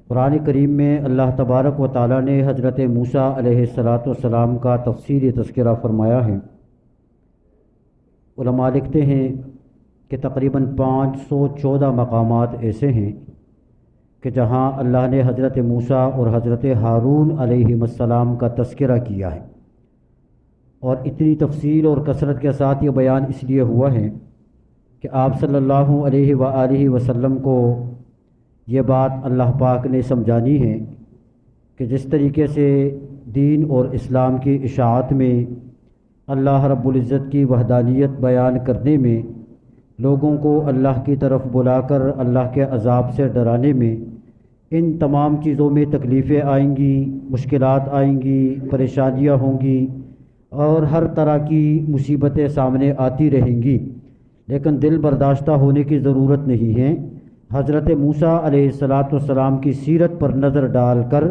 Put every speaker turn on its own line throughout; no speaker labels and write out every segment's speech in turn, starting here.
قرآن کریم میں اللہ تبارک و تعالیٰ نے حضرت موسیٰ علیہ السلام کا تفصیلی تذکرہ فرمایا ہے۔ علماء لکھتے ہیں کہ تقریباً 514 مقامات ایسے ہیں کہ جہاں اللہ نے حضرت موسیٰ اور حضرت ہارون علیہ السلام کا تذکرہ کیا ہے، اور اتنی تفصیل اور کثرت کے ساتھ یہ بیان اس لیے ہوا ہے کہ آپ صلی اللہ علیہ وآلہ وسلم کو یہ بات اللہ پاک نے سمجھانی ہے کہ جس طریقے سے دین اور اسلام کی اشاعت میں اللہ رب العزت کی وحدانیت بیان کرنے میں، لوگوں کو اللہ کی طرف بلا کر اللہ کے عذاب سے ڈرانے میں، ان تمام چیزوں میں تکلیفیں آئیں گی، مشکلات آئیں گی، پریشانیاں ہوں گی اور ہر طرح کی مصیبتیں سامنے آتی رہیں گی، لیکن دل برداشتہ ہونے کی ضرورت نہیں ہے۔ حضرت موسیٰ علیہ السلام کی سیرت پر نظر ڈال کر،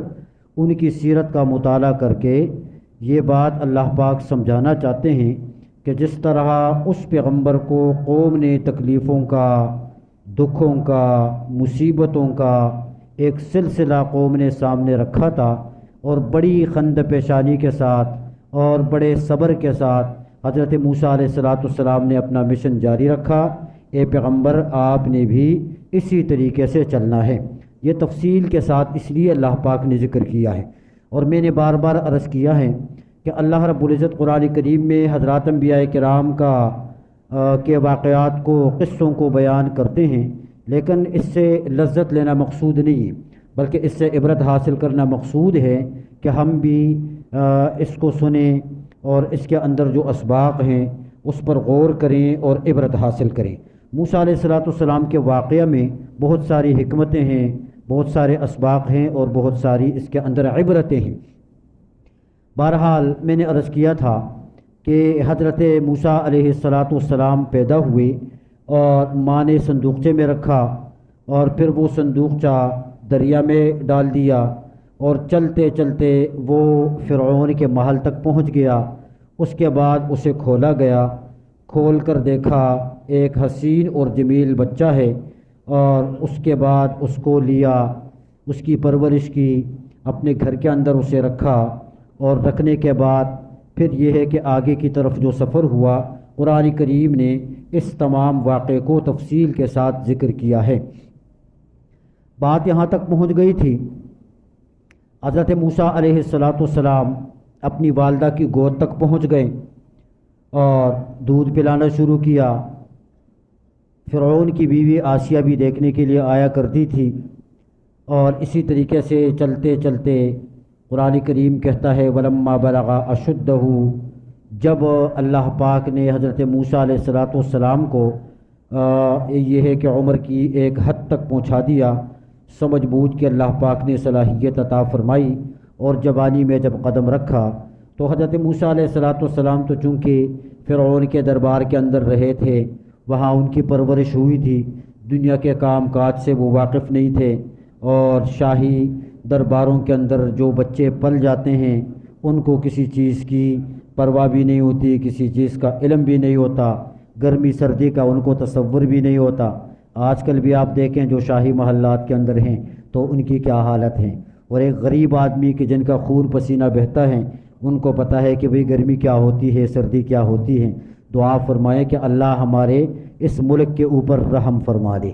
ان کی سیرت کا مطالعہ کر کے یہ بات اللہ پاک سمجھانا چاہتے ہیں کہ جس طرح اس پیغمبر کو قوم نے تکلیفوں کا، دکھوں کا، مصیبتوں کا ایک سلسلہ قوم نے سامنے رکھا تھا، اور بڑی خند پیشانی کے ساتھ اور بڑے صبر کے ساتھ حضرت موسیٰ علیہ السلام نے اپنا مشن جاری رکھا، اے پیغمبر آپ نے بھی اسی طریقے سے چلنا ہے۔ یہ تفصیل کے ساتھ اس لیے اللہ پاک نے ذکر کیا ہے، اور میں نے بار بار عرض کیا ہے کہ اللہ رب العزت قرآن کریم میں حضرات انبیاء کرام کے واقعات کو، قصوں کو بیان کرتے ہیں، لیکن اس سے لذت لینا مقصود نہیں ہے، بلکہ اس سے عبرت حاصل کرنا مقصود ہے کہ ہم بھی اس کو سنیں اور اس کے اندر جو اسباق ہیں اس پر غور کریں اور عبرت حاصل کریں۔ موسیٰ علیہ السلام کے واقعہ میں بہت ساری حکمتیں ہیں، بہت سارے اسباق ہیں اور بہت ساری اس کے اندر عبرتیں ہیں۔ بہرحال میں نے عرض کیا تھا کہ حضرت موسیٰ علیہ السلام پیدا ہوئے اور ماں نے صندوقچے میں رکھا، اور پھر وہ صندوقچہ دریا میں ڈال دیا، اور چلتے چلتے وہ فرعون کے محل تک پہنچ گیا۔ اس کے بعد اسے کھولا گیا، کھول کر دیکھا ایک حسین اور جمیل بچہ ہے، اور اس کے بعد اس کو لیا، اس کی پرورش کی، اپنے گھر کے اندر اسے رکھا، اور رکھنے کے بعد پھر یہ ہے کہ آگے کی طرف جو سفر ہوا، قرآن کریم نے اس تمام واقعے کو تفصیل کے ساتھ ذکر کیا ہے۔ بات یہاں تک پہنچ گئی تھی، حضرت موسیٰ علیہ السلام اپنی والدہ کی گود تک پہنچ گئے اور دودھ پلانا شروع کیا۔ فرعون کی بیوی آسیہ بھی دیکھنے کے لیے آیا کرتی تھی، اور اسی طریقے سے چلتے چلتے قرآن کریم کہتا ہے وَلَمَّا بَلَغَ أَشُدَّهُ، جب اللہ پاک نے حضرت موسیٰ علیہ السلام کو یہ ہے کہ عمر کی ایک حد تک پہنچا دیا، سمجھ بوجھ کے اللہ پاک نے صلاحیت عطا فرمائی، اور جوانی میں جب قدم رکھا تو حضرت موسیٰ علیہ السلام تو چونکہ فرعون کے دربار کے اندر رہے تھے، وہاں ان کی پرورش ہوئی تھی، دنیا کے کام کاج سے وہ واقف نہیں تھے، اور شاہی درباروں کے اندر جو بچے پل جاتے ہیں ان کو کسی چیز کی پرواہ بھی نہیں ہوتی، کسی چیز کا علم بھی نہیں ہوتا، گرمی سردی کا ان کو تصور بھی نہیں ہوتا۔ آج کل بھی آپ دیکھیں جو شاہی محلات کے اندر ہیں تو ان کی کیا حالت ہے، اور ایک غریب آدمی کے جن کا خون پسینہ بہتا ہے ان کو پتہ ہے کہ بھئی گرمی کیا ہوتی ہے، سردی کیا ہوتی ہے۔ دعا فرمائیں کہ اللہ ہمارے اس ملک کے اوپر رحم فرما دے۔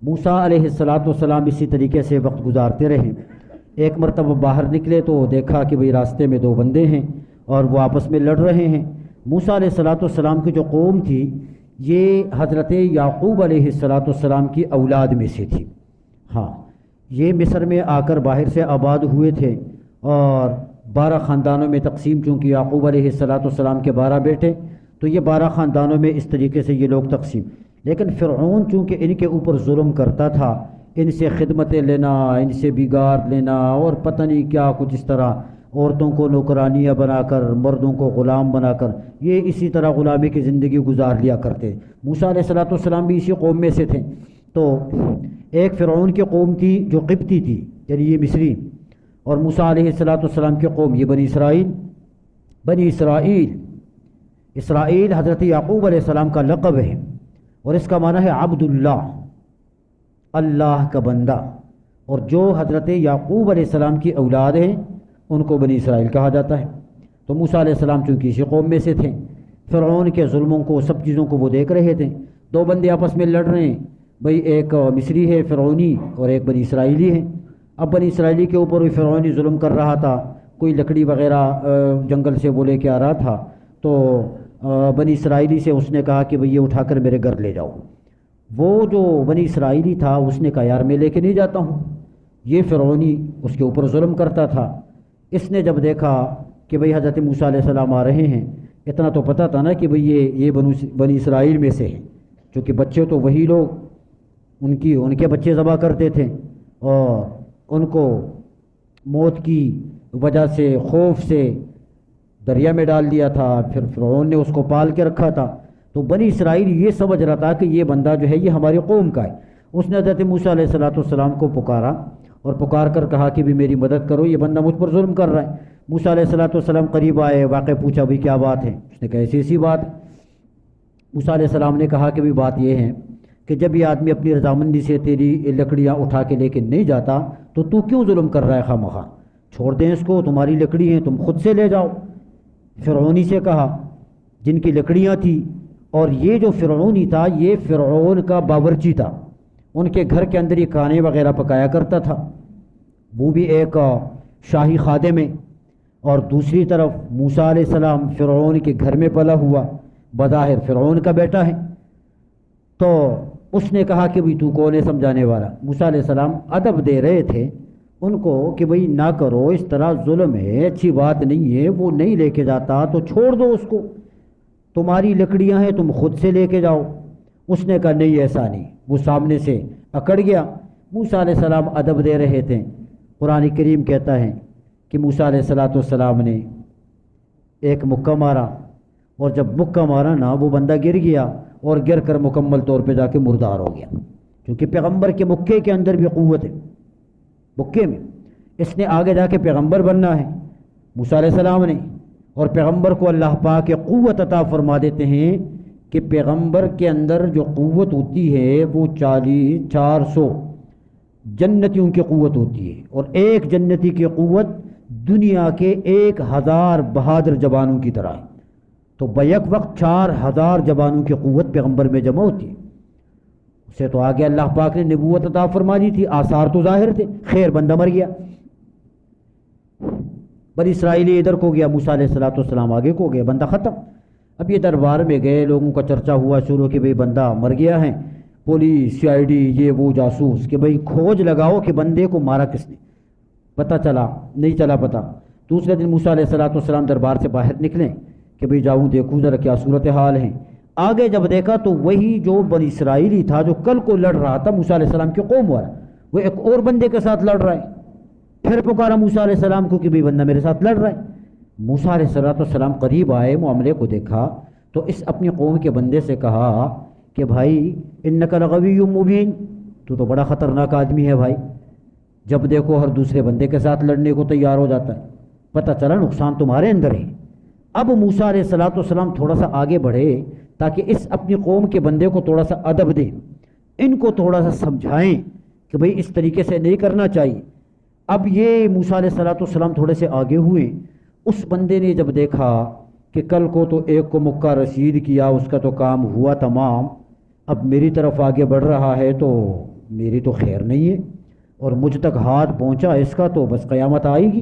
موسیٰ علیہ السلام اسی طریقے سے وقت گزارتے رہے۔ ایک مرتبہ باہر نکلے تو دیکھا کہ بھئی راستے میں دو بندے ہیں اور وہ آپس میں لڑ رہے ہیں۔ موسیٰ علیہ السلام کی جو قوم تھی یہ حضرت یعقوب علیہ السلام کی اولاد میں سے تھی۔ ہاں، یہ مصر میں آ کر باہر سے آباد ہوئے تھے، اور 12 خاندانوں میں تقسیم، چونکہ یعقوب علیہ السلام کے 12 بیٹے، تو یہ 12 خاندانوں میں اس طریقے سے یہ لوگ تقسیم۔ لیکن فرعون چونکہ ان کے اوپر ظلم کرتا تھا، ان سے خدمتیں لینا، ان سے بگاڑ لینا، اور پتہ نہیں کیا کچھ اس طرح، عورتوں کو نوکرانیاں بنا کر، مردوں کو غلام بنا کر، یہ اسی طرح غلامی کی زندگی گزار لیا کرتے۔ موسیٰ علیہ السلام بھی اسی قوم میں سے تھے۔ تو ایک فرعون کی قوم تھی جو قبطی تھی، یعنی یہ مصری، اور موسیٰ علیہ السلام کی قوم یہ بنی اسرائیل۔ اسرائیل حضرت یعقوب علیہ السلام کا لقب ہے، اور اس کا معنی ہے عبداللہ، اللہ کا بندہ، اور جو حضرت یعقوب علیہ السلام کی اولاد ہیں ان کو بنی اسرائیل کہا جاتا ہے۔ تو موسیٰ علیہ السلام چونکہ اسی قوم میں سے تھے، فرعون کے ظلموں کو، سب چیزوں کو وہ دیکھ رہے تھے۔ دو بندے آپس میں لڑ رہے ہیں، بھئی ایک مصری ہے فرعونی اور ایک بنی اسرائیلی ہے۔ اب بنی اسرائیلی کے اوپر بھی فرعونی ظلم کر رہا تھا، کوئی لکڑی وغیرہ جنگل سے وہ لے کے آ رہا تھا، تو بنی اسرائیلی سے اس نے کہا کہ بھئی یہ اٹھا کر میرے گھر لے جاؤ۔ وہ جو بنی اسرائیلی تھا اس نے کہا یار میں لے کے نہیں جاتا ہوں، یہ فرعونی اس کے اوپر ظلم کرتا تھا۔ اس نے جب دیکھا کہ بھئی حضرت موسیٰ علیہ السلام آ رہے ہیں، اتنا تو پتہ تھا نا کہ بھئی یہ بنی اسرائیل میں سے ہیں، چونکہ بچے تو وہی لوگ ان کے بچے ذبح کرتے تھے، اور ان کو موت کی وجہ سے، خوف سے دریا میں ڈال دیا تھا، پھر فرعون نے اس کو پال کے رکھا تھا۔ تو بنی اسرائیل یہ سمجھ رہا تھا کہ یہ بندہ جو ہے یہ ہماری قوم کا ہے۔ اس نے حضرت موسیٰ علیہ السلام کو پکارا اور پکار کر کہا کہ بھی میری مدد کرو، یہ بندہ مجھ پر ظلم کر رہا ہے۔ موسیٰ علیہ السلام قریب آئے، واقع پوچھا بھی کیا بات ہے؟ اس نے کہا ایسی بات۔ موسیٰ علیہ السلام نے کہا کہ بھی بات یہ ہے کہ جب یہ آدمی اپنی رضامندی سے تیری لکڑیاں اٹھا کے لے کے نہیں جاتا تو کیوں ظلم کر رہا ہے خواہ مخواہ؟ چھوڑ دیں اس کو، تمہاری لکڑی ہیں، تم خود سے لے جاؤ۔ فرعونی سے کہا جن کی لکڑیاں تھیں، اور یہ جو فرعونی تھا یہ فرعون کا باورچی تھا، ان کے گھر کے اندر یہ کھانے وغیرہ پکایا کرتا تھا، وہ بھی ایک شاہی خادم ہے۔ اور دوسری طرف موسیٰ علیہ السلام فرعون کے گھر میں پلا ہوا، بظاہر فرعون کا بیٹا ہے۔ تو اس نے کہا کہ بھئی تو کون ہے سمجھانے والا؟ موسیٰ علیہ السلام ادب دے رہے تھے ان کو کہ بھئی نہ کرو، اس طرح ظلم ہے، اچھی بات نہیں ہے، وہ نہیں لے کے جاتا تو چھوڑ دو اس کو، تمہاری لکڑیاں ہیں تم خود سے لے کے جاؤ۔ اس نے کہا نہیں ایسا نہیں، وہ سامنے سے اکڑ گیا۔ موسیٰ علیہ السلام ادب دے رہے تھے۔ قرآن کریم کہتا ہے کہ موسیٰ علیہ السلام نے ایک مکہ مارا، اور جب مکہ مارا نا وہ بندہ گر گیا، اور گر کر مکمل طور پہ جا کے مردار ہو گیا، کیونکہ پیغمبر کے مکے کے اندر بھی قوت ہے، مکے میں اس نے آگے جا کے پیغمبر بننا ہے موسیٰ علیہ السلام نے، اور پیغمبر کو اللہ پاک کے قوت عطا فرما دیتے ہیں کہ پیغمبر کے اندر جو قوت ہوتی ہے وہ 400 جنتیوں کی قوت ہوتی ہے، اور ایک جنتی کی قوت دنیا کے 1000 بہادر جوانوں کی طرح ہے۔ تو بیک وقت 4000 جوانوں کی قوت پیغمبر میں جمع ہوتی ہے۔ اسے تو آگے اللہ پاک نے نبوت عطا فرما دی تھی، آثار تو ظاہر تھے، خیر بندہ مر گیا۔ بنی اسرائیلی ادھر کو گیا، موسیٰ علیہ السلام آگے کو گیا، بندہ ختم۔ اب یہ دربار میں گئے، لوگوں کا چرچا ہوا شروع کہ بھئی بندہ مر گیا ہے، پولیس CID یہ وہ جاسوس کہ بھئی کھوج لگاؤ کہ بندے کو مارا کس نے۔ پتہ چلا نہیں چلا پتہ۔ دوسرے دن موسیٰ علیہ السلام دربار سے باہر نکلیں کہ بھئی جاؤں دیکھوں ذرا کیا صورتحال ہے۔ آگے جب دیکھا تو وہی جو بنی اسرائیلی تھا جو کل کو لڑ رہا تھا موسیٰ علیہ السلام کی قوم والا، وہ ایک اور بندے کے ساتھ لڑ رہا ہے۔ پھر پکارا موسیٰ علیہ السلام کو کہ بھئی بندہ میرے ساتھ لڑ رہا ہے۔ موسیٰ علیہ السلام قریب آئے، معاملے کو دیکھا تو اس اپنی قوم کے بندے سے کہا کہ بھائی انک لغوی مبین، تو بڑا خطرناک آدمی ہے بھائی، جب دیکھو ہر دوسرے بندے کے ساتھ لڑنے کو تیار ہو جاتا ہے، پتہ چلا نقصان تمہارے اندر ہے۔ اب موسیٰ علیہ السلام تھوڑا سا آگے بڑھے تاکہ اس اپنی قوم کے بندے کو تھوڑا سا ادب دیں، ان کو تھوڑا سا سمجھائیں کہ بھئی اس طریقے سے نہیں کرنا چاہیے۔ اب یہ موسیٰ علیہ السلام تھوڑے سے آگے ہوئے، اس بندے نے جب دیکھا کہ کل کو تو ایک کو مکہ رسید کیا، اس کا تو کام ہوا تمام، اب میری طرف آگے بڑھ رہا ہے تو میری تو خیر نہیں ہے، اور مجھ تک ہاتھ پہنچا اس کا تو بس قیامت آئے گی۔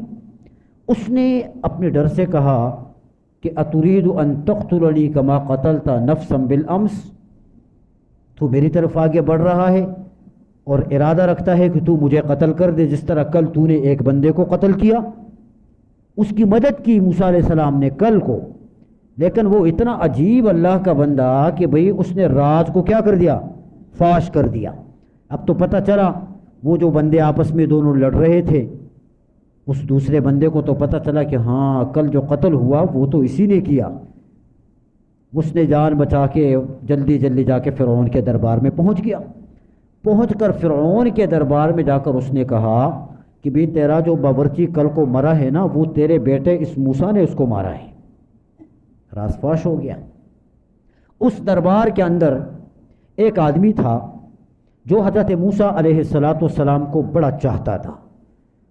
اس نے اپنے ڈر سے کہا کہ اترید ان تقتلنی کما قتلت نفسا بالامس، تو میری طرف آگے بڑھ رہا ہے اور ارادہ رکھتا ہے کہ تو مجھے قتل کر دے جس طرح کل تو نے ایک بندے کو قتل کیا۔ اس کی مدد کی موسیٰ علیہ السلام نے کل کو، لیکن وہ اتنا عجیب اللہ کا بندہ کہ بھئی اس نے راز کو کیا کر دیا، فاش کر دیا۔ اب تو پتہ چلا وہ جو بندے آپس میں دونوں لڑ رہے تھے، اس دوسرے بندے کو تو پتہ چلا کہ ہاں کل جو قتل ہوا وہ تو اسی نے کیا۔ اس نے جان بچا کے جلدی جا کے فرعون کے دربار میں پہنچ گیا۔ پہنچ کر فرعون کے دربار میں جا کر اس نے کہا کہ بھی تیرا جو باورچی کل کو مرا ہے نا، وہ تیرے بیٹے اس موسیٰ نے اس کو مارا ہے۔ راز فاش ہو گیا۔ اس دربار کے اندر ایک آدمی تھا جو حضرت موسیٰ علیہ السلام کو بڑا چاہتا تھا.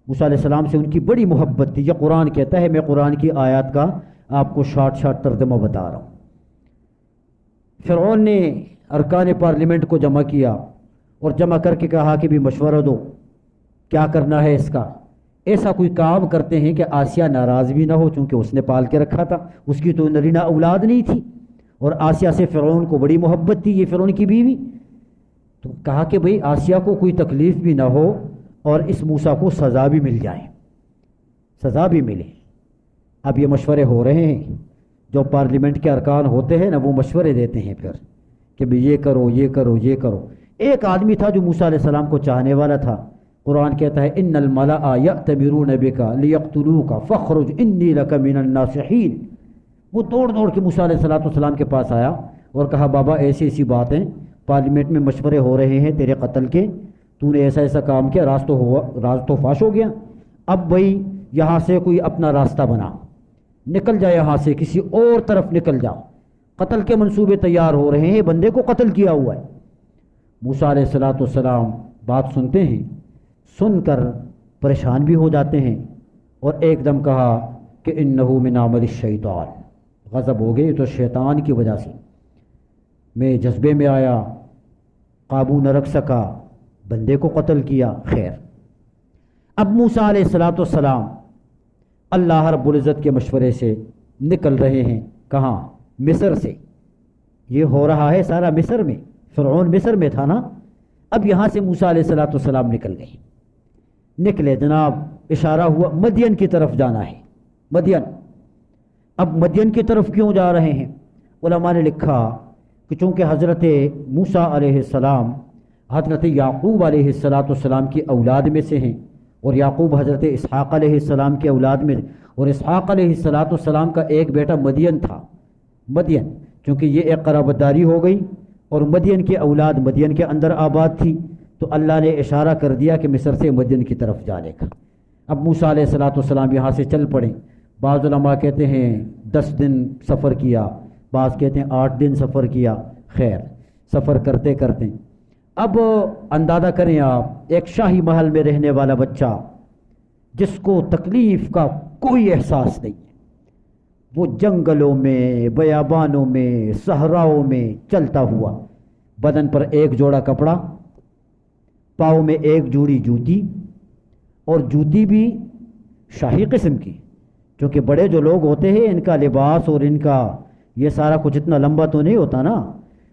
موسیٰ علیہ السلام سے ان کی بڑی محبت تھی. یہ قرآن کہتا ہے، میں قرآن کی آیات کا آپ کو شارٹ ترجمہ بتا رہا ہوں. فرعون نے ارکان پارلیمنٹ کو جمع کیا اور جمع کر کے کہا کہ بھی مشورہ دو کیا کرنا ہے اس کا. ایسا کوئی کام کرتے ہیں کہ آسیہ ناراض بھی نہ ہو، چونکہ اس نے پال کے رکھا تھا، اس کی تو نرینہ اولاد نہیں تھی، اور آسیہ سے فرعون کو بڑی محبت تھی، یہ فرعون کی بیوی. تو کہا کہ بھئی آسیہ کو کوئی تکلیف بھی نہ ہو اور اس موسیٰ کو سزا بھی مل جائے، سزا بھی ملے. اب یہ مشورے ہو رہے ہیں، جو پارلیمنٹ کے ارکان ہوتے ہیں نا وہ مشورے دیتے ہیں پھر کہ بھئی یہ کرو یہ کرو یہ کرو. ایک آدمی تھا جو موسیٰ علیہ السلام کو چاہنے والا تھا. قرآن کہتا ہے ان الملأ یأتمرون بک لیقتلوک فاخرج انی لک من الناصحین. وہ دوڑ کے موسیٰ علیہ السلام کے پاس آیا اور کہا بابا ایسی ایسی باتیں پارلیمنٹ میں مشورے ہو رہے ہیں تیرے قتل کے، تو نے ایسا ایسا کام کیا، راز تو فاش ہو گیا. اب بھائی یہاں سے کوئی اپنا راستہ بنا، نکل جا یہاں سے، کسی اور طرف نکل جا. قتل کے منصوبے تیار ہو رہے ہیں، بندے کو قتل کیا ہوا ہے. موسیٰ علیہ السلام بات سنتے ہیں، سن کر پریشان بھی ہو جاتے ہیں، اور ایک دم کہا کہ انہو من عمل الشیطان. غضب ہو گئے تو شیطان کی وجہ سے، میں جذبے میں آیا، قابو نہ رکھ سکا، بندے کو قتل کیا. خیر، اب موسیٰ علیہ السلام اللہ رب العزت کے مشورے سے نکل رہے ہیں. کہاں؟ مصر سے. یہ ہو رہا ہے سارا مصر میں، فرعون مصر میں تھا نا. اب یہاں سے موسیٰ علیہ السلام نکل گئے. نکلے جناب، اشارہ ہوا مدین کی طرف جانا ہے. مدین. اب مدین کی طرف کیوں جا رہے ہیں؟ علماء نے لکھا کہ چونکہ حضرت موسیٰ علیہ السلام حضرت یعقوب علیہ السلام کی اولاد میں سے ہیں، اور یعقوب حضرت اسحاق علیہ السلام کی اولاد میں، اور اسحاق علیہ السلام کا ایک بیٹا مدین تھا. مدین چونکہ یہ ایک قرابت داری ہو گئی، اور مدین کی اولاد مدین کے اندر آباد تھی، تو اللہ نے اشارہ کر دیا کہ مصر سے مدین کی طرف جانے کا. اب موسیٰ علیہ السلام یہاں سے چل پڑے. بعض علماء کہتے ہیں 10 دن سفر کیا، بعض کہتے ہیں 8 دن سفر کیا. خیر، سفر کرتے کرتے اب اندازہ کریں آپ، ایک شاہی محل میں رہنے والا بچہ جس کو تکلیف کا کوئی احساس نہیں، وہ جنگلوں میں، بیابانوں میں، صحراؤں میں چلتا ہوا، بدن پر ایک جوڑا کپڑا، پاؤں میں ایک جوڑی جوتی، اور جوتی بھی شاہی قسم کی، کیونکہ بڑے جو لوگ ہوتے ہیں ان کا لباس اور ان کا یہ سارا کچھ اتنا لمبا تو نہیں ہوتا نا.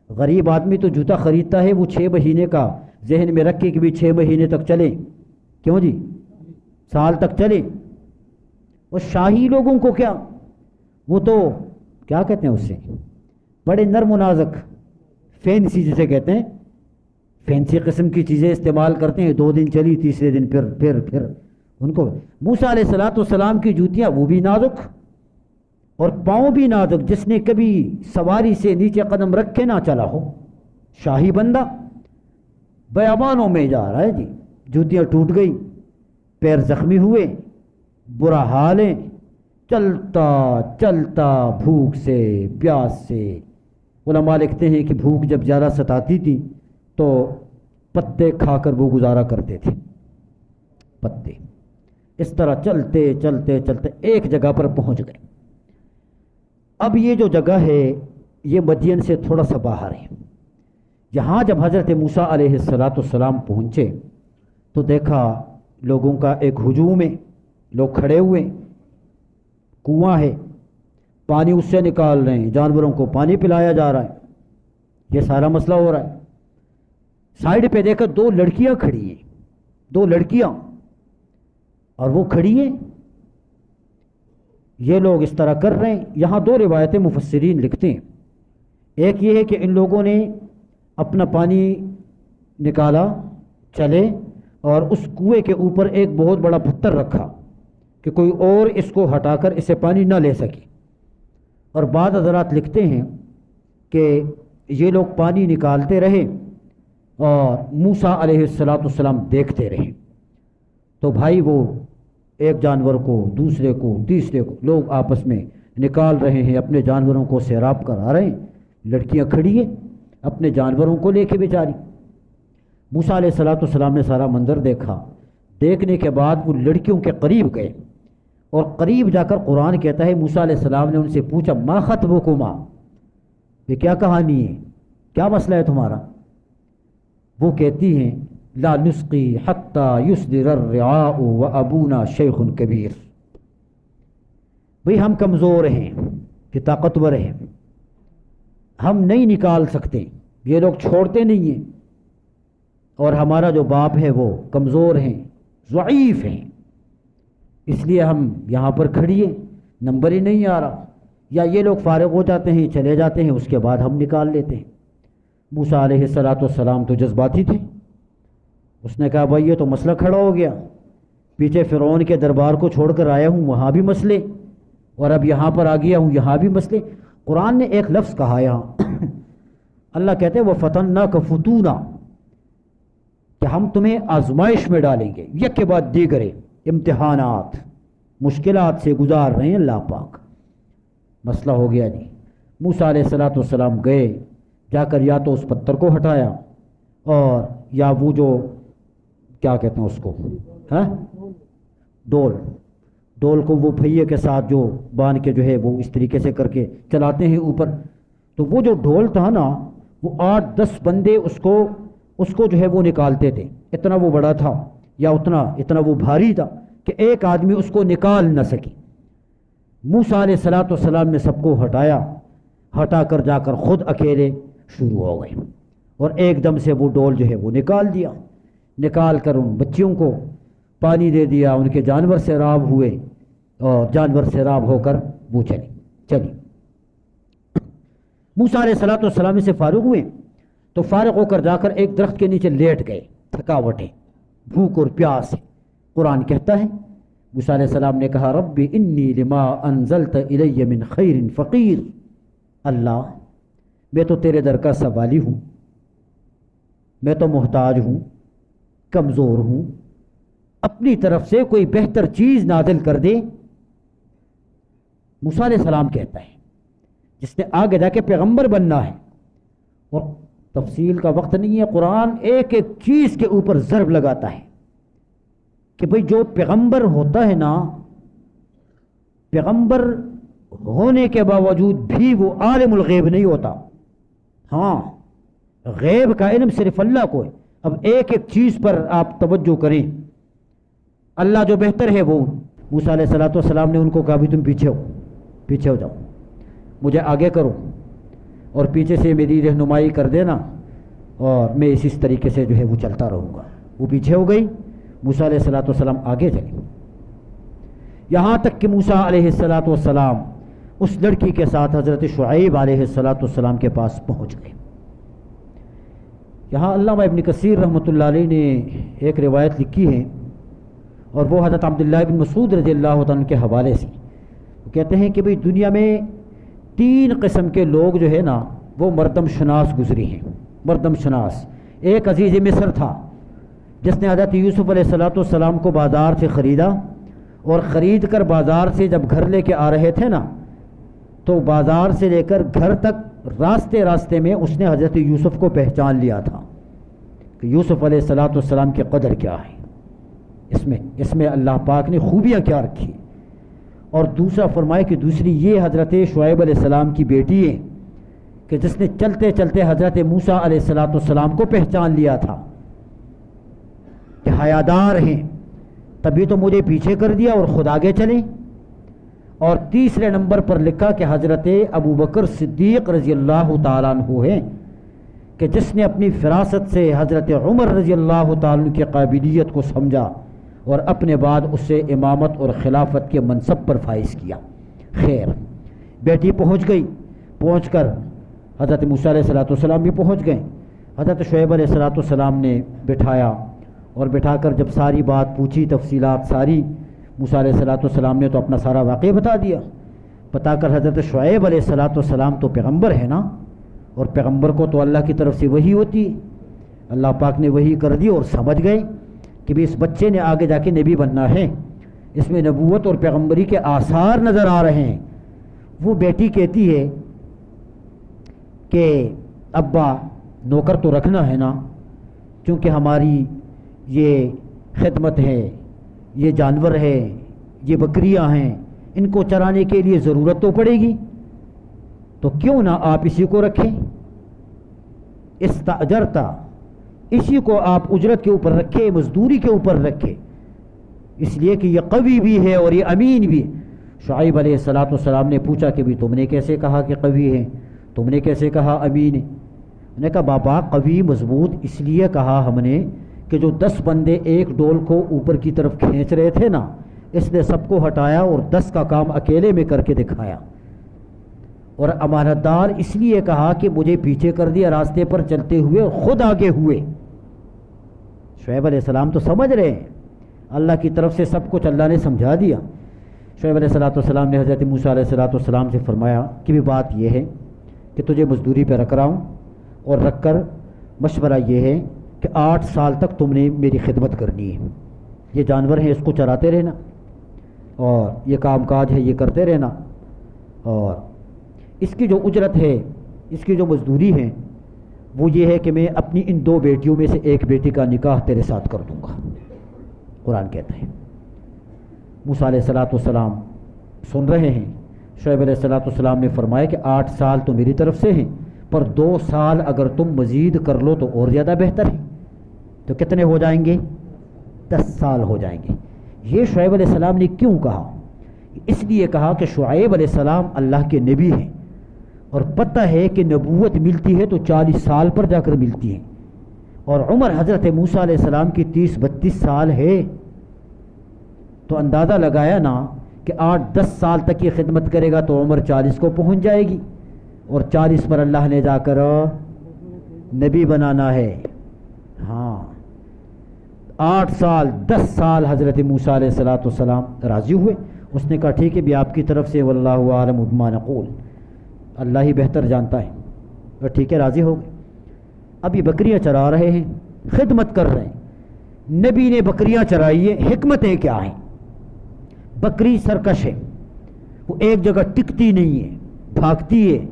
غریب آدمی تو جوتا خریدتا ہے وہ 6 مہینے کا، ذہن میں رکھے کہ بھی 6 مہینے تک چلے، کیوں جی، سال تک چلے. اور شاہی لوگوں کو کیا، وہ تو کیا کہتے ہیں اس سے، بڑے نرم و نازک، فینسی جسے کہتے ہیں، فینسی قسم کی چیزیں استعمال کرتے ہیں. 2 دن چلی، تیسرے دن پھر ان کو. موسیٰ علیہ السلام کی جوتیاں وہ بھی نازک اور پاؤں بھی نازک، جس نے کبھی سواری سے نیچے قدم رکھے نہ چلا ہو. شاہی بندہ بیابانوں میں جا رہا ہے جی، جوتیاں ٹوٹ گئی، پیر زخمی ہوئے، برا حال ہے، چلتا چلتا بھوک سے پیاس سے. علماء لکھتے ہیں کہ بھوک جب زیادہ ستاتی تھی تو پتے کھا کر وہ گزارا کرتے تھے، پتے. اس طرح چلتے چلتے چلتے ایک جگہ پر پہنچ گئے. اب یہ جو جگہ ہے یہ مدین سے تھوڑا سا باہر ہے. یہاں جب حضرت موسیٰ علیہ السلام پہنچے تو دیکھا لوگوں کا ایک ہجوم ہے، لوگ کھڑے ہوئے، کنواں ہے، پانی اس سے نکال رہے ہیں، جانوروں کو پانی پلایا جا رہا ہے، یہ سارا مسئلہ ہو رہا ہے. سائیڈ پہ دیکھا 2 لڑکیاں کھڑی ہیں، 2 لڑکیاں، اور وہ کھڑی ہیں، یہ لوگ اس طرح کر رہے ہیں. یہاں 2 روایتیں مفسرین لکھتے ہیں. ایک یہ ہے کہ ان لوگوں نے اپنا پانی نکالا، چلے، اور اس کنویں کے اوپر ایک بہت بڑا پتھر رکھا کہ کوئی اور اس کو ہٹا کر اسے پانی نہ لے سکے. اور بعض حضرات لکھتے ہیں کہ یہ لوگ پانی نکالتے رہے اور موسیٰ علیہ السلام دیکھتے رہے. تو بھائی وہ ایک جانور کو، دوسرے کو، تیسرے کو، لوگ آپس میں نکال رہے ہیں، اپنے جانوروں کو سیراب کرا رہے ہیں. لڑکیاں کھڑی ہیں اپنے جانوروں کو لے کے بیچاری. موسیٰ علیہ السلام نے سارا منظر دیکھا، دیکھنے کے بعد وہ لڑکیوں کے قریب گئے، اور قریب جا کر قرآن کہتا ہے موسیٰ علیہ السلام نے ان سے پوچھا ما خطبکما، یہ کیا کہانی ہے، کیا مسئلہ ہے تمہارا؟ وہ کہتی ہیں لا نسقی حتی یصدر الرعاء وابونا شیخ کبیر، بھئی ہم کمزور ہیں کہ طاقتور ہیں، ہم نہیں نکال سکتے، یہ لوگ چھوڑتے نہیں ہیں، اور ہمارا جو باپ ہے وہ کمزور ہیں، ضعیف ہیں، اس لیے ہم یہاں پر کھڑی ہیں، نمبر ہی نہیں آ رہا، یا یہ لوگ فارغ ہو جاتے ہیں چلے جاتے ہیں، اس کے بعد ہم نکال لیتے ہیں۔ موسیٰ علیہ السلام تو جذباتی تھے، اس نے کہا بھائی یہ تو مسئلہ کھڑا ہو گیا، پیچھے فرعون کے دربار کو چھوڑ کر آیا ہوں وہاں بھی مسئلے، اور اب یہاں پر آ گیا ہوں یہاں بھی مسئلے۔ قرآن نے ایک لفظ کہا یہاں، اللہ کہتے ہیں وَفَتَنَّاكَ فُتُونًا، کہ ہم تمہیں آزمائش میں ڈالیں گے، یک کے بعد دیگرے امتحانات، مشکلات سے گزار رہے ہیں اللہ پاک۔ مسئلہ ہو گیا جی، موسیٰ علیہ السلام گئے، جا کر یا تو اس پتھر کو ہٹایا، اور یا وہ جو کیا کہتے ہیں اس کو، ڈول کو وہ پہیے کے ساتھ جو باندھ کے جو ہے وہ اس طریقے سے کر کے چلاتے ہیں اوپر، تو وہ جو ڈھول تھا نا وہ 8-10 بندے اس کو جو ہے وہ نکالتے تھے، اتنا وہ بڑا تھا یا اتنا وہ بھاری تھا کہ ایک آدمی اس کو نکال نہ سکے۔ موسیٰ علیہ السلام نے سب کو ہٹا کر جا کر خود اکیلے شروع ہو گئے، اور ایک دم سے وہ ڈول جو ہے وہ نکال دیا، نکال کر ان بچیوں کو پانی دے دیا، ان کے جانور سیراب ہوئے، اور جانور سیراب ہو کر وہ چلی۔ موسیٰ علیہ السلام سے فارغ ہوئے تو فارغ ہو کر جا کر ایک درخت کے نیچے لیٹ گئے، تھکاوٹ ہے، بھوک اور پیاس ہے۔ قرآن کہتا ہے موسیٰ علیہ السلام نے کہا رب انی لما انزلت الی من خیر فقیر، اللہ میں تو تیرے در کا سوالی ہوں، میں تو محتاج ہوں، کمزور ہوں، اپنی طرف سے کوئی بہتر چیز نازل کر دے۔ موسیٰ علیہ السلام کہتا ہے جس نے آگے جا کے پیغمبر بننا ہے، اور تفصیل کا وقت نہیں ہے، قرآن ایک ایک چیز کے اوپر ضرب لگاتا ہے کہ بھئی جو پیغمبر ہوتا ہے نا، پیغمبر ہونے کے باوجود بھی وہ عالم الغیب نہیں ہوتا۔ ہاں، غیب کا علم صرف اللہ کو ہے۔ اب ایک ایک چیز پر آپ توجہ کریں، اللہ جو بہتر ہے وہ موسیٰ علیہ السلام نے ان کو کہا بھی تم پیچھے ہو جاؤ، مجھے آگے کرو، اور پیچھے سے میری رہنمائی کر دینا، اور میں اس طریقے سے جو ہے وہ چلتا رہوں گا۔ وہ پیچھے ہو گئی، موسیٰ علیہ السلام آگے چلے، یہاں تک کہ موسیٰ علیہ السلام اس لڑکی کے ساتھ حضرت شعیب علیہ السلام کے پاس پہنچ گئے۔ یہاں علامہ ابن کثیر رحمۃ اللہ علیہ نے ایک روایت لکھی ہے، اور وہ حضرت عبداللہ بن مسعود رضی اللہ عنہ کے حوالے سے وہ کہتے ہیں کہ بھئی دنیا میں 3 قسم کے لوگ جو ہے نا وہ مردم شناس گزری ہیں۔ مردم شناس، ایک عزیز مصر تھا جس نے حضرت یوسف علیہ السلام کو بازار سے خریدا، اور خرید کر بازار سے جب گھر لے کے آ رہے تھے نا، تو بازار سے لے کر گھر تک راستے میں اس نے حضرت یوسف کو پہچان لیا تھا کہ یوسف علیہ السلام کی قدر کیا ہے، اس میں اللہ پاک نے خوبیاں کیا رکھی۔ اور دوسرا فرمائے کہ دوسری یہ حضرت شعیب علیہ السلام کی بیٹی ہے کہ جس نے چلتے چلتے حضرت موسیٰ علیہ السلام کو پہچان لیا تھا کہ حیادار ہیں، تبھی تو مجھے پیچھے کر دیا اور خود آگے چلے۔ اور تیسرے نمبر پر لکھا کہ حضرت ابو بکر صدیق رضی اللہ تعالیٰ عنہ ہے کہ جس نے اپنی فراست سے حضرت عمر رضی اللہ تعالیٰ عنہ کی قابلیت کو سمجھا، اور اپنے بعد اس سے امامت اور خلافت کے منصب پر فائز کیا۔ خیر، بیٹی پہنچ گئی، پہنچ کر حضرت موسیٰ علیہ السلام بھی پہنچ گئے۔ حضرت شعیب علیہ السلام نے بٹھایا، اور بٹھا کر جب ساری بات پوچھی، تفصیلات ساری، موسیٰ علیہ السلام نے تو اپنا سارا واقعہ بتا دیا۔ بتا کر حضرت شعیب علیہ السلام تو پیغمبر ہے نا، اور پیغمبر کو تو اللہ کی طرف سے وحی ہوتی ہے، اللہ پاک نے وحی کر دی، اور سمجھ گئے کہ بھی اس بچے نے آگے جا کے نبی بننا ہے، اس میں نبوت اور پیغمبری کے آثار نظر آ رہے ہیں۔ وہ بیٹی کہتی ہے کہ ابا نوکر تو رکھنا ہے نا، چونکہ ہماری یہ خدمت ہے، یہ جانور ہے، یہ بکریاں ہیں، ان کو چرانے کے لیے ضرورت تو پڑے گی، تو کیوں نہ آپ اسی کو رکھیں، استاجرتا، اسی کو آپ اجرت کے اوپر رکھے، مزدوری کے اوپر رکھے، اس لیے کہ یہ قوی بھی ہے اور یہ امین بھی۔ شعیب علیہ السلام نے پوچھا کہ بھی تم نے کیسے کہا کہ قوی ہے، تم نے کیسے کہا امین ہے؟ انہوں نے کہا بابا قوی مضبوط اس لیے کہا ہم نے کہ جو 10 بندے ایک ڈول کو اوپر کی طرف کھینچ رہے تھے نا، اس نے سب کو ہٹایا اور 10 کا کام اکیلے میں کر کے دکھایا۔ اور امانت دار اس لیے کہا کہ مجھے پیچھے کر دیا راستے پر چلتے ہوئے اور خود آگے ہوئے۔ شعیب علیہ السلام تو سمجھ رہے ہیں، اللہ کی طرف سے سب کچھ اللہ نے سمجھا دیا۔ شعیب علیہ السلام نے حضرت موسیٰ علیہ السلام سے فرمایا کہ بھی بات یہ ہے کہ تجھے مزدوری پہ رکھ رہا ہوں، اور رکھ کر مشورہ یہ ہے کہ 8 سال تک تم نے میری خدمت کرنی ہے، یہ جانور ہیں اس کو چراتے رہنا، اور یہ کام کاج ہے یہ کرتے رہنا، اور اس کی جو اجرت ہے، اس کی جو مزدوری ہے وہ یہ ہے کہ میں اپنی ان 2 بیٹیوں میں سے ایک بیٹی کا نکاح تیرے ساتھ کر دوں گا۔ قرآن کہتا ہے موسیٰ علیہ السلام سن رہے ہیں، شعیب علیہ السلام نے فرمایا کہ 8 سال تو میری طرف سے ہیں، پر 2 سال اگر تم مزید کر لو تو اور زیادہ بہتر ہے، تو کتنے ہو جائیں گے؟ 10 سال ہو جائیں گے۔ یہ شعیب علیہ السلام نے کیوں کہا؟ اس لیے کہا کہ شعیب علیہ السلام اللہ کے نبی ہیں، اور پتہ ہے کہ نبوت ملتی ہے تو 40 سال پر جا کر ملتی ہے، اور عمر حضرت موسیٰ علیہ السلام کی 30-32 سال ہے، تو اندازہ لگایا نا کہ 8-10 سال تک یہ خدمت کرے گا تو عمر 40 کو پہنچ جائے گی، اور 40 پر اللہ نے جا کر نبی بنانا ہے۔ ہاں 8 سال 10 سال حضرت موسیٰ علیہ السلام راضی ہوئے، اس نے کہا ٹھیک ہے بھی آپ کی طرف سے واللہ اعلم بما نقول، اللہ ہی بہتر جانتا ہے، اور ٹھیک ہے راضی ہو گئے۔ اب یہ بکریاں چرا رہے ہیں، خدمت کر رہے ہیں، نبی نے بکریاں چرائی ہیں، حکمتیں کیا ہیں؟ بکری سرکش ہے، وہ ایک جگہ ٹکتی نہیں ہے، بھاگتی ہے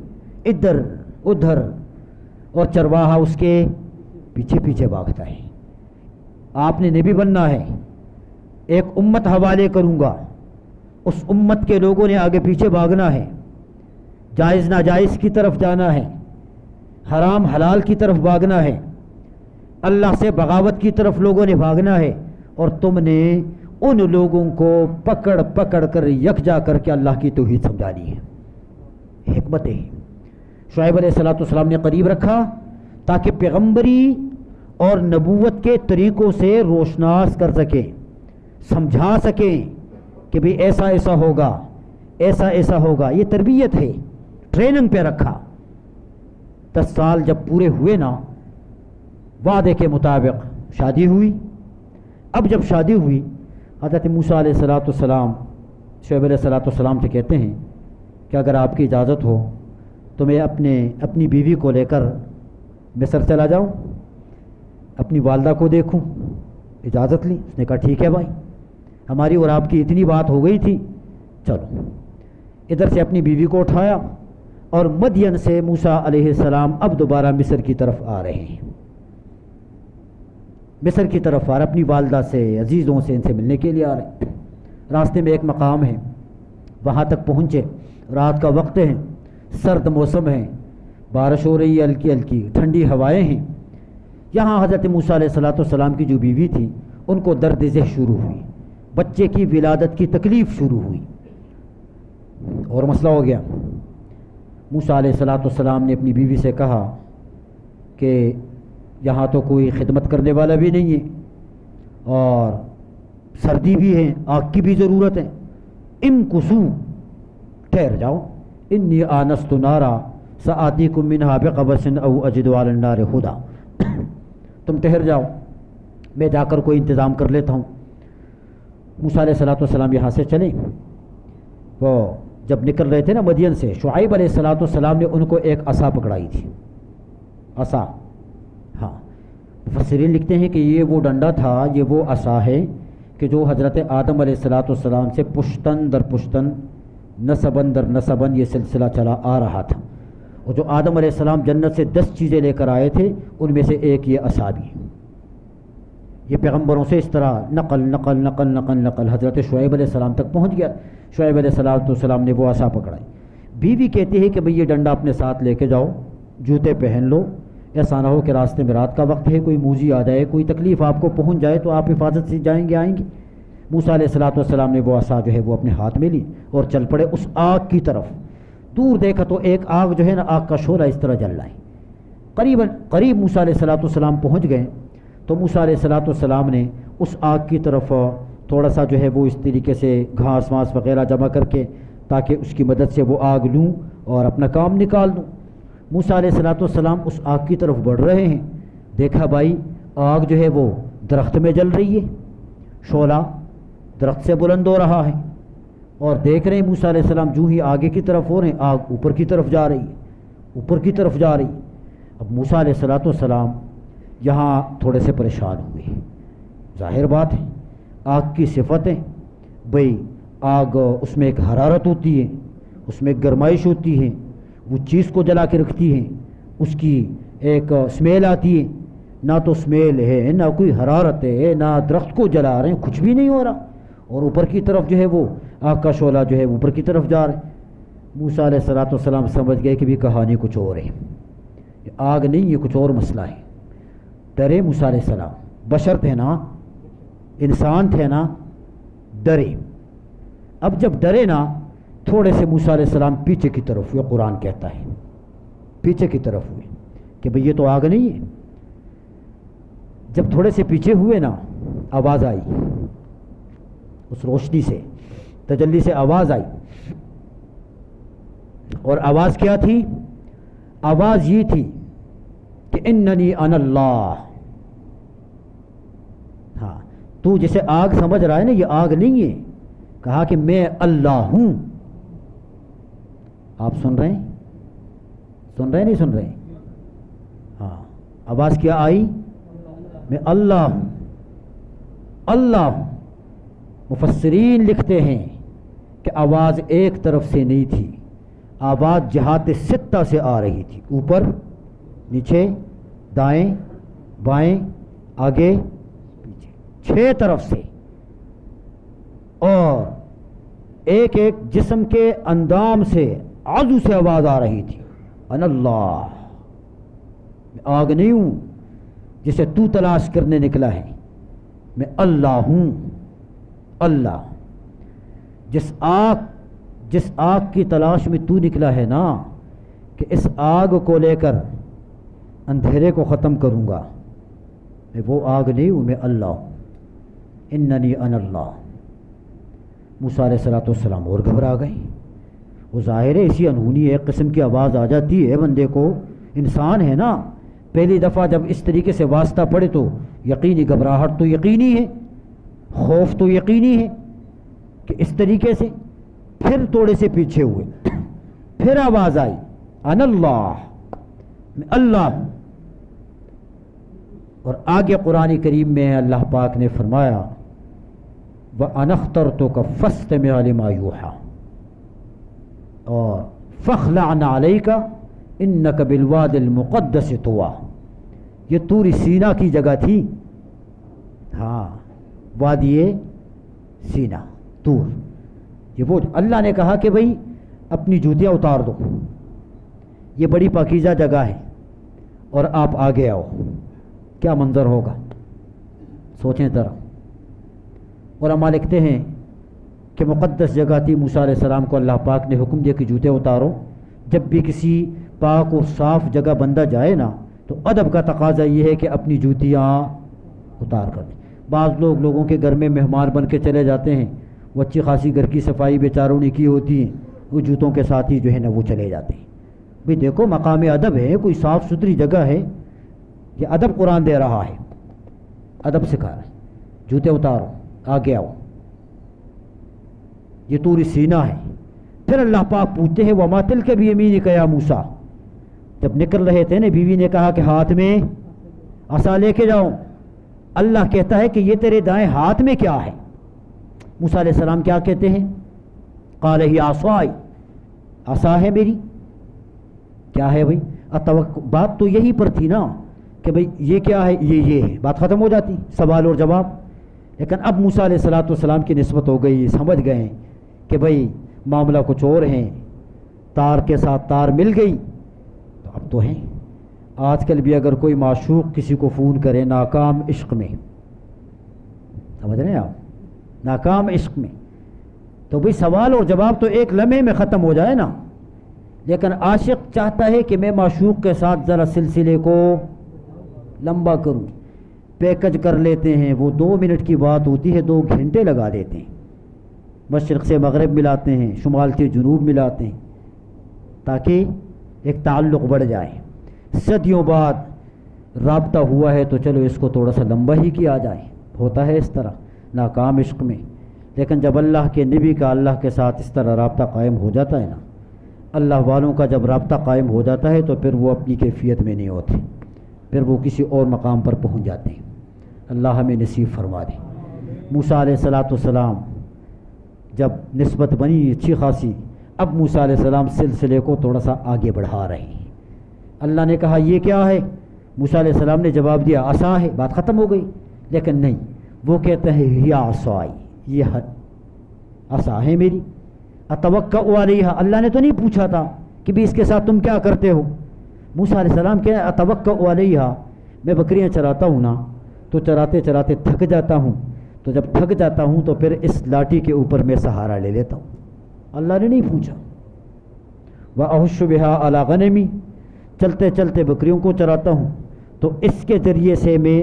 ادھر ادھر، اور چرواہا اس کے پیچھے پیچھے بھاگتا ہے۔ آپ نے نبی بننا ہے، ایک امت حوالے کروں گا، اس امت کے لوگوں نے آگے پیچھے بھاگنا ہے، جائز ناجائز کی طرف جانا ہے، حرام حلال کی طرف بھاگنا ہے، اللہ سے بغاوت کی طرف لوگوں نے بھاگنا ہے، اور تم نے ان لوگوں کو پکڑ پکڑ کر یکجا کر کے اللہ کی توحید سمجھانی ہے۔ حکمت ہے شعیب علیہ السلام نے قریب رکھا تاکہ پیغمبری اور نبوت کے طریقوں سے روشناس کر سکیں، سمجھا سکیں کہ بھی ایسا ایسا ہوگا، ایسا ایسا ہوگا، یہ تربیت ہے، ٹریننگ پہ رکھا۔ 10 سال جب پورے ہوئے نا، وعدے کے مطابق شادی ہوئی۔ اب جب شادی ہوئی، حضرت موسیٰ علیہ السلام شعیب علیہ السلام سے کہتے ہیں کہ اگر آپ کی اجازت ہو تو میں اپنی بیوی کو لے کر مصر چلا جاؤں، اپنی والدہ کو دیکھوں، اجازت لی؟ اس نے کہا ٹھیک ہے بھائی، ہماری اور آپ کی اتنی بات ہو گئی تھی، چلو۔ ادھر سے اپنی بیوی کو اٹھایا، اور مدین سے موسیٰ علیہ السلام اب دوبارہ مصر کی طرف آ رہے ہیں، مصر کی طرف آ رہے، اپنی والدہ سے، عزیزوں سے، ان سے ملنے کے لیے آ رہے ہیں۔ راستے میں ایک مقام ہے، وہاں تک پہنچے، رات کا وقت ہے، سرد موسم ہے، بارش ہو رہی ہے، ہلکی ہلکی ٹھنڈی ہوائیں ہیں۔ یہاں حضرت موسیٰ علیہ السلام کی جو بیوی تھی ان کو درد ذہ شروع ہوئی، بچے کی ولادت کی تکلیف شروع ہوئی، اور مسئلہ ہو گیا۔ موسیٰ علیہ السلام نے اپنی بیوی سے کہا کہ یہاں تو کوئی خدمت کرنے والا بھی نہیں ہے، اور سردی بھی ہے، آگ کی بھی ضرورت ہے، امکثو، ٹھہر جاؤ، انی آنست نارا سآتیکم منہا بقبس او اجد علی النار ہدی، تم ٹھہر جاؤ، میں جا کر کوئی انتظام کر لیتا ہوں۔ موسیٰ علیہ السلام یہاں سے چلے، وہ جب نکل رہے تھے نا مدین سے، شعیب علیہ السلام نے ان کو ایک عصا پکڑائی تھی، عصا، ہاں مفسرین لکھتے ہیں کہ یہ وہ ڈنڈا تھا، یہ وہ عصا ہے کہ جو حضرت آدم علیہ السلام سے پشتن در پشتن، نسبن در نسبن یہ سلسلہ چلا آ رہا تھا، اور جو آدم علیہ السلام جنت سے 10 چیزیں لے کر آئے تھے ان میں سے ایک یہ عصا بھی، یہ پیغمبروں سے اس طرح نقل نقل نقل نقل نقل حضرت شعیب علیہ السلام تک پہنچ گیا. شعیب علیہ السلام نے وہ عصا پکڑائی. بیوی کہتی ہے کہ بھئی یہ ڈنڈا اپنے ساتھ لے کے جاؤ, جوتے پہن لو, ایسا نہ ہو کہ راستے میں رات کا وقت ہے, کوئی موذی آ جائے, کوئی تکلیف آپ کو پہنچ جائے تو آپ حفاظت سے جائیں گے آئیں گے. موسیٰ علیہ السلام نے وہ عصا جو ہے وہ اپنے ہاتھ میں لی اور چل پڑے اس آگ کی طرف. دور دیکھا تو ایک آگ جو ہے نا, آگ کا شعلہ اس طرح جل رہا ہے. قریب موسیٰ علیہ السلام پہنچ گئے تو موسیٰ علیہ السلام نے اس آگ کی طرف تھوڑا سا جو ہے وہ اس طریقے سے گھاس واس وغیرہ جمع کر کے تاکہ اس کی مدد سے وہ آگ لوں اور اپنا کام نکال دوں. موسیٰ علیہ السلام اس آگ کی طرف بڑھ رہے ہیں. دیکھا بھائی آگ جو ہے وہ درخت میں جل رہی ہے, شعلہ درخت سے بلند ہو رہا ہے, اور دیکھ رہے ہیں موسیٰ علیہ السلام جو ہی آگے کی طرف ہو رہے ہیں آگ اوپر کی طرف جا رہی ہے, اوپر کی طرف جا رہی ہے. اب موسیٰ علیہ السلام یہاں تھوڑے سے پریشان ہوئے. ظاہر بات ہے آگ کی صفتیں, بھئی آگ اس میں ایک حرارت ہوتی ہے, اس میں ایک گرمائش ہوتی ہے, وہ چیز کو جلا کے رکھتی ہے, اس کی ایک سمیل آتی ہے. نہ تو سمیل ہے نہ کوئی حرارت ہے, نہ درخت کو جلا رہے ہیں, کچھ بھی نہیں ہو رہا, اور اوپر کی طرف جو ہے وہ آگ کا شعلہ جو ہے اوپر کی طرف جا رہا ہے. موسیٰ علیہ السلام سمجھ گئے کہ بھی کہانی کچھ اور ہے, یہ آگ نہیں, یہ کچھ اور مسئلہ ہے. ڈرے موسیٰ علیہ السلام, بشر تھے نا, انسان تھے نا, ڈرے. اب جب ڈرے نا تھوڑے سے موسیٰ علیہ السلام پیچھے کی طرف ہوئے. قرآن کہتا ہے پیچھے کی طرف ہوئے کہ بھئی یہ تو آگ نہیں ہے. جب تھوڑے سے پیچھے ہوئے نا آواز آئی, اس روشنی سے تجلی سے آواز آئی. اور آواز کیا تھی؟ آواز یہ تھی کہ اننی انا اللہ. ہاں, تو جسے آگ سمجھ رہا ہے نا, یہ آگ نہیں ہے. کہا کہ میں اللہ ہوں. آپ سن رہے ہیں نہیں سن رہے؟ ہاں, آواز کیا آئی؟ میں اللہ ہوں, اللہ ہوں. مفسرین لکھتے ہیں کہ آواز ایک طرف سے نہیں تھی, آواز جہات ستہ سے آ رہی تھی, اوپر نیچے دائیں بائیں آگے پیچھے 6 طرف سے, اور ایک ایک جسم کے اندام سے عضو سے آواز آ رہی تھی. انا اللہ, میں آگ نہیں ہوں جسے تو تلاش کرنے نکلا ہے, میں اللہ ہوں. اللہ, جس آگ کی تلاش میں تو نکلا ہے نا کہ اس آگ کو لے کر اندھیرے کو ختم کروں گا, میں وہ آگ نہیں ہوں, میں اللہ ہوں. اننی انا اللہ. موسیٰ علیہ السلام اور گھبرا گئے. وہ ظاہر ہے اسی انہونی ایک قسم کی آواز آ جاتی ہے بندے کو, انسان ہے نا, پہلی دفعہ جب اس طریقے سے واسطہ پڑے تو یقینی گھبراہٹ تو یقینی ہے, خوف تو یقینی ہے کہ اس طریقے سے. پھر تھوڑے سے پیچھے ہوئے, پھر آواز آئی انا اللہ, میں اللہ ہوں. اور آگے قرآن کریم میں اللہ پاک نے فرمایا وَأَنَا اخْتَرْتُكَ فَاسْتَمِعْ لِمَا يُوحَىٰ, اور فَاخْلَعْنَ عَلَيْكَ إِنَّكَ بِالْوَادِ الْمُقَدَّسِ طُوَىٰ. یہ طور سینا کی جگہ تھی. ہاں, وادی سینا, طور. یہ وہ اللہ نے کہا کہ بھئی اپنی جوتیاں اتار دو, یہ بڑی پاکیزہ جگہ ہے, اور آپ آگے آؤ. کیا منظر ہوگا, سوچیں ذرا. علماء لکھتے ہیں کہ مقدس جگہ تھی. موسیٰ علیہ السلام کو اللہ پاک نے حکم دیا کہ جوتے اتارو. جب بھی کسی پاک اور صاف جگہ بندہ جائے نا تو ادب کا تقاضا یہ ہے کہ اپنی جوتیاں اتار کر دیں. بعض لوگوں کے گھر میں مہمان بن کے چلے جاتے ہیں, وہ اچھی خاصی گھر کی صفائی بیچاروں نے کی ہوتی ہے, وہ جوتوں کے ساتھ ہی جو ہے نا وہ چلے جاتے ہیں. بھئی دیکھو مقام ادب ہے, کوئی صاف ستھری جگہ ہے, یہ ادب قرآن دے رہا ہے, ادب سکھا رہا ہے. جوتے اتارو, آگے آؤ. یہ طور سینہ ہے. پھر اللہ پاک پوچھتے ہیں وما تلک بیمینک یا موسیٰ. جب نکل رہے تھے نا, بیوی نے کہا کہ ہاتھ میں عصا لے کے جاؤ. اللہ کہتا ہے کہ یہ تیرے دائیں ہاتھ میں کیا ہے؟ موسیٰ علیہ السلام کیا کہتے ہیں؟ قال ہی عصائی, عصا ہے میری. کیا ہے بھائی؟ بات تو یہی پر تھی نا کہ بھئی یہ کیا ہے، یہ ہے، بات ختم ہو جاتی، سوال اور جواب۔ لیکن اب موسیٰ علیہ السلام کی نسبت ہو گئی، سمجھ گئے کہ بھئی معاملہ کچھ اور ہے، تار کے ساتھ تار مل گئی تو اب تو ہیں۔ آج کل بھی اگر کوئی معشوق کسی کو فون کرے ناکام عشق میں، سمجھ رہے ہیں آپ، ناکام عشق میں، تو بھئی سوال اور جواب تو ایک لمحے میں ختم ہو جائے نا، لیکن عاشق چاہتا ہے کہ میں معشوق کے ساتھ ذرا سلسلے کو لمبا کروں، پیکج کر لیتے ہیں، وہ 2 منٹ کی بات ہوتی ہے 2 گھنٹے لگا دیتے ہیں، مشرق سے مغرب ملاتے ہیں، شمال سے جنوب ملاتے ہیں، تاکہ ایک تعلق بڑھ جائے۔ صدیوں بعد رابطہ ہوا ہے تو چلو اس کو تھوڑا سا لمبا ہی کیا جائے، ہوتا ہے اس طرح ناکام عشق میں۔ لیکن جب اللہ کے نبی کا اللہ کے ساتھ اس طرح رابطہ قائم ہو جاتا ہے نا، اللہ والوں کا جب رابطہ قائم ہو جاتا ہے تو پھر وہ اپنی کیفیت میں نہیں ہوتے، پھر وہ کسی اور مقام پر پہنچ جاتے ہیں۔ اللہ ہمیں نصیب فرما دے۔ موسیٰ علیہ السلام جب نسبت بنی اچھی خاصی، اب موسیٰ علیہ السلام سلسلے کو تھوڑا سا آگے بڑھا رہے ہیں۔ اللہ نے کہا یہ کیا ہے؟ موسیٰ علیہ السلام نے جواب دیا عصا ہے، بات ختم ہو گئی۔ لیکن نہیں، وہ کہتے ہیں یا عصائی، یہ عصا ہے میری، اتوکأ علیہا۔ اللہ نے تو نہیں پوچھا تھا کہ بھی اس کے ساتھ تم کیا کرتے ہو۔ موسیٰ علیہ السلام کہتے ہیں اتوکأ علیہا، میں بکریاں چراتا ہوں نا، تو چراتے چراتے تھک جاتا ہوں، تو جب تھک جاتا ہوں تو پھر اس لاٹھی کے اوپر میں سہارا لے لیتا ہوں۔ اللہ نے نہیں پوچھا۔ وَأَحُشُّ بِهَا عَلَىٰ غَنَمِي، چلتے چلتے بکریوں کو چراتا ہوں تو اس کے ذریعے سے میں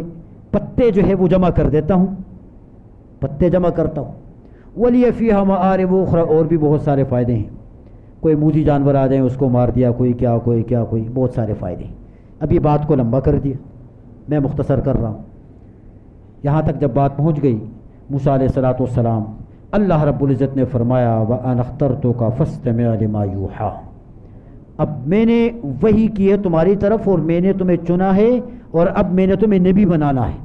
پتے جو ہے وہ جمع کر دیتا ہوں، پتے جمع کرتا ہوں۔ وَلِيَ فِيهَا مَآرِبُ أُخْرَىٰ، اور بھی بہت سارے فائدے ہیں، کوئی موذی جانور آ جائیں اس کو مار دیا، کوئی کیا کوئی کیا، کوئی بہت سارے فائدے ہیں۔ اب یہ بات کو لمبا کر دیا، میں مختصر کر رہا ہوں۔ یہاں تک جب بات پہنچ گئی موسیٰ علیہ السلام، اللہ رب العزت نے فرمایا وَأَنَا اخْتَرْتُكَ فَاسْتَمِعْ لِمَا يُوحَىٰ، اب میں نے وحی کی ہے تمہاری طرف اور میں نے تمہیں چنا ہے اور اب میں نے تمہیں نبی بنانا ہے۔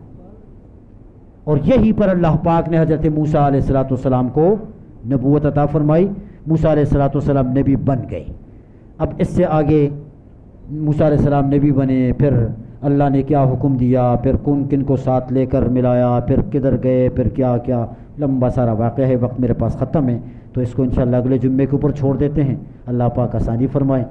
اور یہی پر اللہ پاک نے حضرت موسیٰ علیہ السلام کو نبوت عطا فرمائی۔ موسیٰ علیہ السلام نبی بن گئے۔ اب اس سے آگے موسیٰ علیہ السلام نبی بنے، پھر اللہ نے کیا حکم دیا، پھر کن کو ساتھ لے کر ملایا، پھر کدھر گئے، پھر کیا کیا، لمبا سارا واقعہ ہے، وقت میرے پاس ختم ہے، تو اس کو انشاءاللہ اگلے جمعے کے اوپر چھوڑ دیتے ہیں۔ اللہ پاک آسانی فرمائے۔